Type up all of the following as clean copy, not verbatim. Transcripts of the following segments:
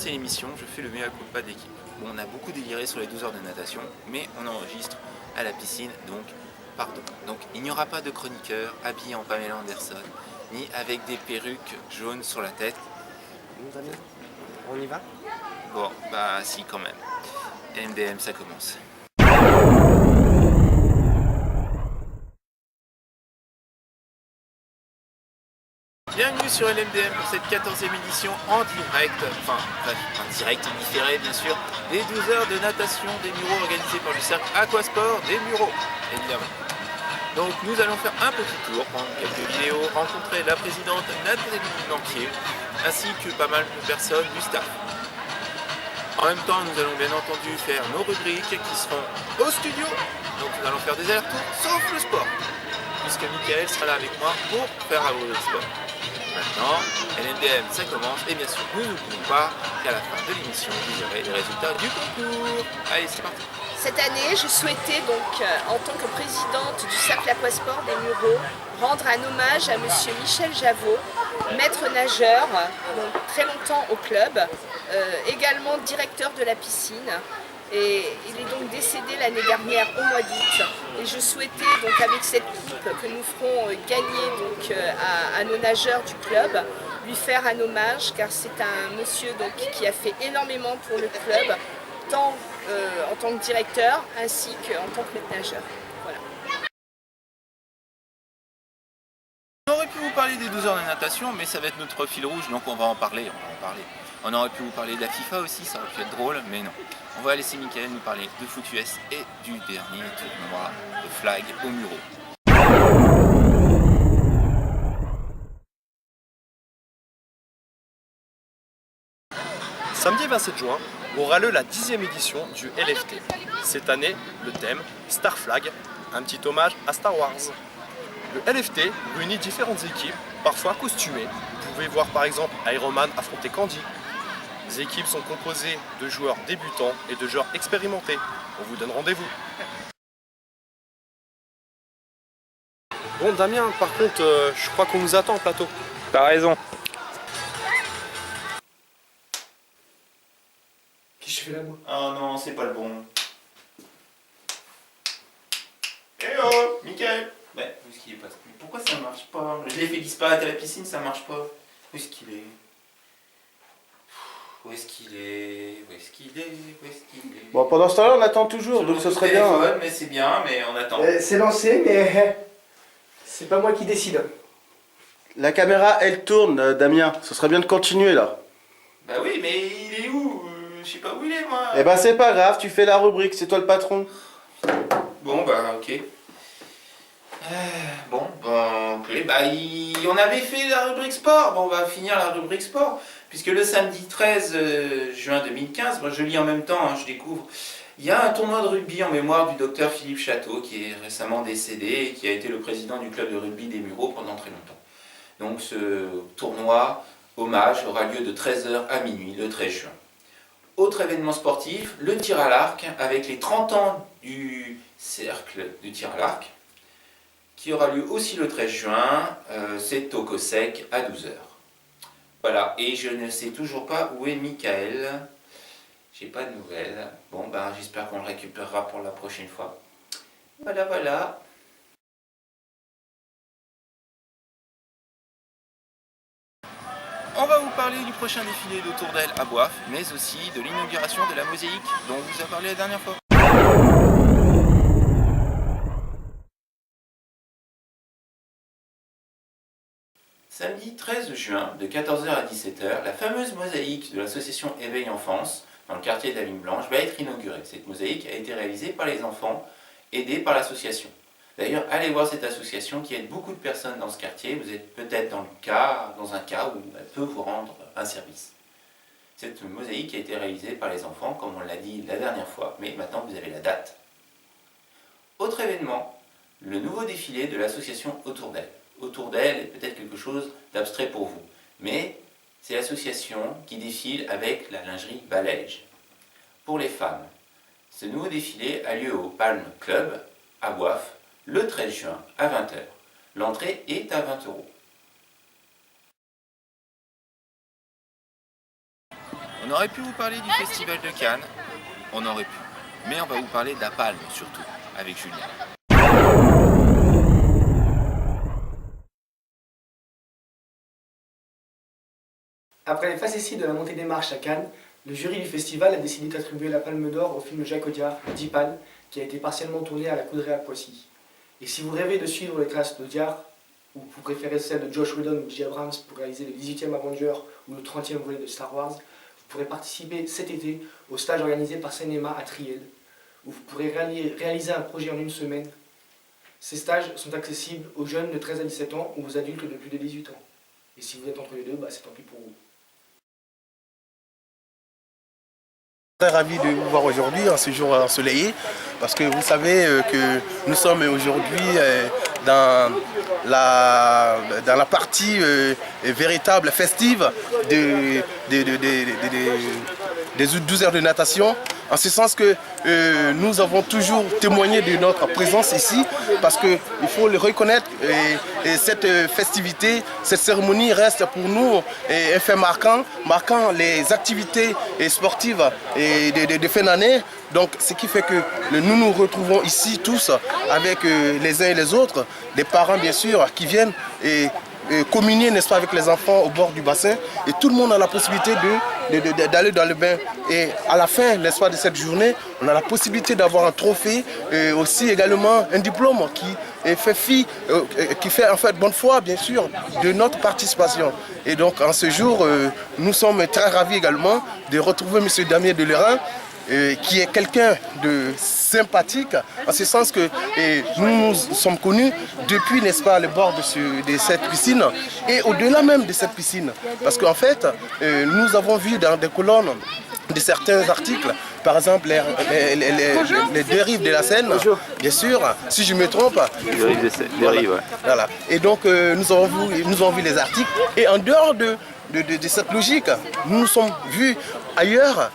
lancer l'émission, je fais le mea culpa d'équipe. Bon, on a beaucoup déliré sur les 12 heures de natation, mais on enregistre à la piscine, donc pardon. Donc il n'y aura pas de chroniqueur habillé en Pamela Anderson, ni avec des perruques jaunes sur la tête. Damien, on y va? Bon, bah si quand même. MDM, ça commence. Bienvenue sur LMDM pour cette 14e édition en direct, enfin en direct et différé bien sûr, des 12 heures de natation des Mureaux organisées par le cercle Aquasport des Mureaux, évidemment. Donc nous allons faire un petit tour, prendre quelques vidéos, rencontrer la présidente Nathalie Blanquier, ainsi que pas mal de personnes du staff. En même temps, nous allons bien entendu faire nos rubriques qui seront au studio, donc nous allons faire des allers-retours, sauf le sport, puisque Michael sera là avec moi pour faire le sport. Maintenant, LMDM, ça commence, et bien sûr, nous n'oublions pas qu'à la fin de l'émission, vous aurez les résultats du concours. Allez, c'est parti. Cette année, je souhaitais donc, en tant que présidente du Cercle Aquasport des Mureaux, rendre un hommage à monsieur Michel Javot, maître nageur, donc très longtemps au club, également directeur de la piscine. Et il est donc décédé l'année dernière au mois d'août. Et je souhaitais donc avec cette coupe que nous ferons gagner donc, à nos nageurs du club, lui faire un hommage, car c'est un monsieur donc, qui a fait énormément pour le club, tant en tant que directeur ainsi qu'en tant que maître nageur. Voilà. On aurait pu vous parler des 12 heures de natation, mais ça va être notre fil rouge, donc on va en parler. On aurait pu vous parler de la FIFA aussi, ça aurait pu être drôle, mais non. On va laisser Michael nous parler de foot US et du dernier tournoi de flag aux Mureaux. Samedi 27 juin aura lieu la 10e édition du LFT. Cette année, le thème Star Flag, un petit hommage à Star Wars. Le LFT réunit différentes équipes, parfois costumées. Vous pouvez voir par exemple Iron Man affronter Candy. Les équipes sont composées de joueurs débutants et de joueurs expérimentés. On vous donne rendez-vous. Bon Damien, par contre, je crois qu'on nous attend au plateau. T'as raison. Qu'est-ce que je fais là moi? Oh non, c'est pas le bon. Eh oh, Michael. Ouais, où est-ce qu'il est passé? Pourquoi ça marche pas? Je l'ai fait disparaître à la piscine, ça marche pas. Où est-ce qu'il est? Où est-ce qu'il est? Où est-ce qu'il est? Où est-ce qu'il est? Bon, pendant ce temps-là, on attend toujours, Sur donc mon ce serait bien. téléphone, mais c'est bien, mais on attend. C'est lancé, mais c'est pas moi qui décide. La caméra, elle tourne, Damien. Ce serait bien de continuer, là. Bah oui, mais il est où? Je sais pas où il est, moi. Eh ben, c'est pas grave, tu fais la rubrique, c'est toi le patron. Bon, bah, ok. Bon, ok. Bah, on avait fait la rubrique sport. Bon, on va finir la rubrique sport. Puisque le samedi 13 juin 2015, moi je lis en même temps, hein, je découvre, il y a un tournoi de rugby en mémoire du docteur Philippe Château, qui est récemment décédé et qui a été le président du club de rugby des Mureaux pendant très longtemps. Donc ce tournoi, hommage, aura lieu de 13h à minuit, le 13 juin. Autre événement sportif, le tir à l'arc, avec les 30 ans du cercle du tir à l'arc, qui aura lieu aussi le 13 juin, c'est au COSEC à 12h. Voilà, et je ne sais toujours pas où est Michael. J'ai pas de nouvelles. Bon, ben j'espère qu'on le récupérera pour la prochaine fois. Voilà, voilà. On va vous parler du prochain défilé de Tour d'Aile à Boif, mais aussi de l'inauguration de la mosaïque dont on vous a parlé la dernière fois. Samedi 13 juin, de 14h à 17h, la fameuse mosaïque de l'association Éveil Enfance, dans le quartier de la Vigne Blanche, va être inaugurée. Cette mosaïque a été réalisée par les enfants, aidés par l'association. D'ailleurs, allez voir cette association qui aide beaucoup de personnes dans ce quartier. Vous êtes peut-être dans un cas où elle peut vous rendre un service. Cette mosaïque a été réalisée par les enfants, comme on l'a dit la dernière fois, mais maintenant vous avez la date. Autre événement, le nouveau défilé de l'association Autour d'elle. Autour d'elle est peut-être quelque chose d'abstrait pour vous, mais c'est l'association qui défile avec la lingerie Balège. Pour les femmes, ce nouveau défilé a lieu au Palm Club à Boif le 13 juin à 20h. L'entrée est à 20 €. On aurait pu vous parler du Festival de Cannes, on aurait pu. Mais on va vous parler de la Palme surtout, avec Julien. Après les facéties de la montée des marches à Cannes, le jury du festival a décidé d'attribuer la Palme d'Or au film Jacques Audiard, 10 palmes, qui a été partiellement tourné à la Coudray à Poissy. Et si vous rêvez de suivre les traces d'Audiard, ou vous préférez celles de Josh Whedon ou J. Abrams pour réaliser le 18e Avenger ou le 30e volet de Star Wars, vous pourrez participer cet été au stage organisé par Cinéma à Triel, où vous pourrez réaliser un projet en une semaine. Ces stages sont accessibles aux jeunes de 13 à 17 ans ou aux adultes de plus de 18 ans. Et si vous êtes entre les deux, c'est tant pis pour vous. Très ravi de vous voir aujourd'hui en ce jour ensoleillé parce que vous savez que nous sommes aujourd'hui dans la partie véritable festive des 12 heures de natation, en ce sens que nous avons toujours témoigné de notre présence ici parce qu'il faut le reconnaître et cette festivité, cette cérémonie reste pour nous un fait marquant les activités sportives de fin d'année. Donc ce qui fait que nous nous retrouvons ici tous avec les uns et les autres, des parents bien sûr qui viennent communier, n'est-ce pas, avec les enfants au bord du bassin, et tout le monde a la possibilité d'aller dans le bain. Et à la fin, n'est-ce pas, de cette journée, on a la possibilité d'avoir un trophée, aussi également un diplôme qui fait en fait bonne foi, bien sûr, de notre participation. Et donc en ce jour, nous sommes très ravis également de retrouver M. Damien Delerin, qui est quelqu'un de sympathique, en ce sens que nous sommes connus depuis, n'est-ce pas, le bord de cette piscine et au-delà même de cette piscine. Parce qu'en fait, nous avons vu dans des colonnes de certains articles, par exemple les dérives de la Seine, bien sûr, si je me trompe. Dérives, ouais. Voilà. Et donc nous avons vu les articles, et en dehors de cette logique, nous nous sommes vus ailleurs.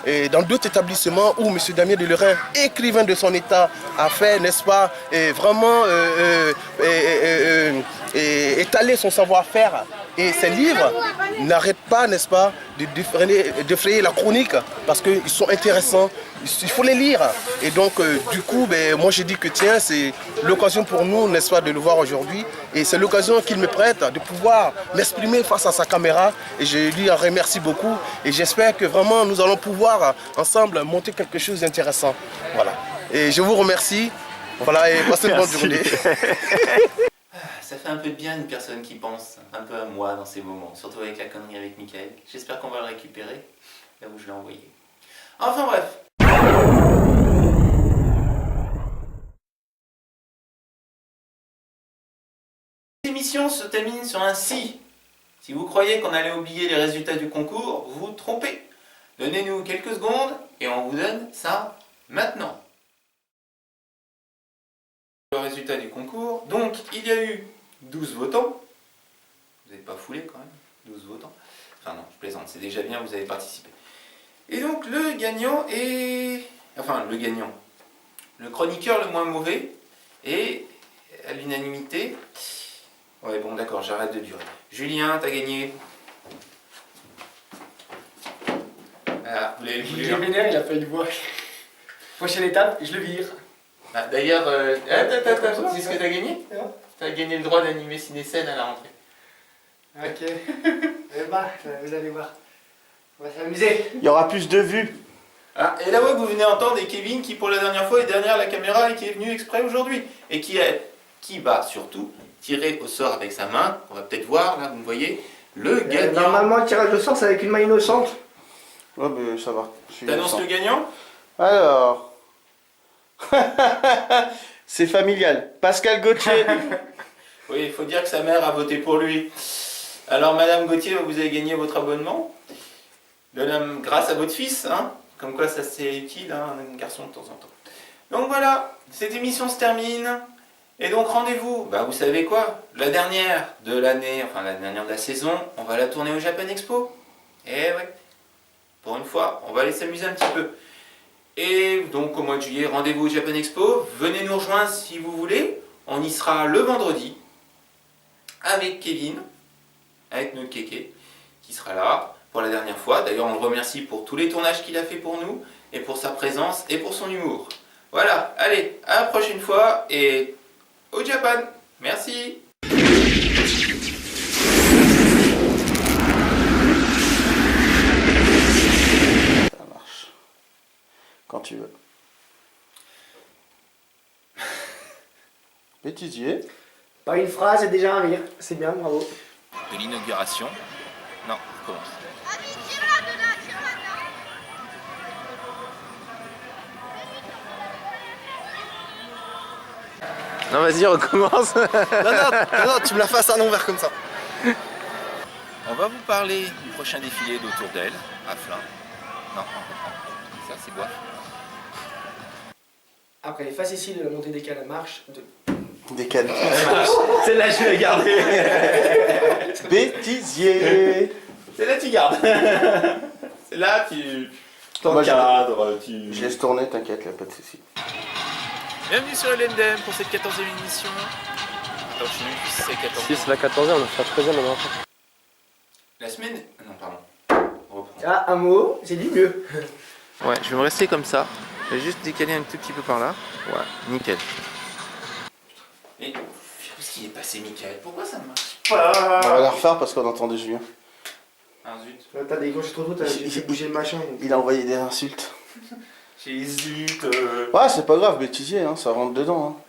Et dans d'autres établissements où M. Damien Delerin, écrivain de son état, a fait, n'est-ce pas, vraiment étaler son savoir-faire. Et ces livres n'arrêtent pas, n'est-ce pas, d'effrayer la chronique parce qu'ils sont intéressants, il faut les lire. Et donc, du coup, moi je dis que tiens, c'est l'occasion pour nous, n'est-ce pas, de le voir aujourd'hui. Et c'est l'occasion qu'il me prête de pouvoir m'exprimer face à sa caméra. Et je lui en remercie beaucoup. Et j'espère que vraiment nous allons pouvoir ensemble monter quelque chose d'intéressant. Voilà. Et je vous remercie. Voilà, et passez une bonne journée. Ça fait un peu de bien une personne qui pense un peu à moi dans ces moments, surtout avec la connerie avec Michael. J'espère qu'on va le récupérer là où je l'ai envoyé. Enfin bref. L'émission se termine sur un si. Si vous croyez qu'on allait oublier les résultats du concours, vous vous trompez. Donnez-nous quelques secondes et on vous donne ça maintenant. Le résultat du concours, donc il y a eu 12 votants. Vous n'êtes pas foulé quand même, 12 votants. Enfin non, je plaisante, c'est déjà bien, vous avez participé. Et donc le gagnant est... Enfin le gagnant, le chroniqueur le moins mauvais, et à l'unanimité... Ouais bon d'accord, j'arrête de durer. Julien, t'as gagné. Voilà, vous l'avez Il est vénère, il a failli le voir. Prochaine étape, je le vire. Ah, d'ailleurs, attends, tu sais ce que t'as gagné? T'as gagné le droit d'animer Ciné-Scène à la rentrée. Ok. Vous allez voir. On va s'amuser. Il y aura plus de vues. Ah, et la voix que vous venez d'entendre est Kevin qui pour la dernière fois est derrière la caméra et qui est venu exprès aujourd'hui. Et qui va surtout tirer au sort avec sa main, on va peut-être voir, là vous me voyez, le gagnant. Normalement, le tirage au sort, c'est avec une main innocente. Ouais, mais ça va. T'annonces le gagnant? Alors. C'est familial. Pascal Gauthier. Oui, il faut dire que sa mère a voté pour lui. Alors Madame Gauthier, vous avez gagné votre abonnement. Grâce à votre fils, hein. Comme quoi ça c'est utile, hein, un garçon de temps en temps. Donc voilà, cette émission se termine. Et donc rendez-vous, vous savez quoi, la dernière de l'année, enfin la dernière de la saison, on va la tourner au Japan Expo. Et ouais, pour une fois, on va aller s'amuser un petit peu. Et donc au mois de juillet, rendez-vous au Japan Expo, venez nous rejoindre si vous voulez, on y sera le vendredi, avec Kevin, avec notre kéké, qui sera là, pour la dernière fois. D'ailleurs, on le remercie pour tous les tournages qu'il a fait pour nous, et pour sa présence, et pour son humour. Voilà, allez, à la prochaine fois, et au Japan. Merci. Ça marche. Quand tu veux. Bêtisier. Pas une phrase et déjà un rire. C'est bien, bravo. De l'inauguration. Non, on commence. Non, vas-y, recommence. Non, tu me la fasses à l'envers comme ça. On va vous parler du prochain défilé d'Autour d'elle, à Flins. Non, ça c'est bois. Après les facéties de la montée des cales à marche, Décalé. Celle-là, je vais la garder. Bêtisier. Celle-là tu gardes. Celle-là tu Moi, t'encadres, tu... Je laisse tourner, t'inquiète, y'a pas de soucis. Bienvenue sur LMDM pour cette 14e émission. Attends, je sais même plus si c'est 14e. Si c'est la 14e, on a fait la 13e maintenant. La semaine... Non, pardon. On reprend. ah, un mot, j'ai dit mieux. Ouais, je vais me rester comme ça. Je vais juste décaler un tout petit peu par là. Voilà, nickel. Mais qu'est-ce qui est passé, Michael? Pourquoi ça ne marche On pas? va la refaire parce qu'on entendait Julien. Ah zut. T'as décroché trop tôt, t'as fait bouger le machin. donc. Il a envoyé des insultes. J'hésite. Ouais, c'est pas grave, bêtisier, hein, ça rentre dedans. Hein.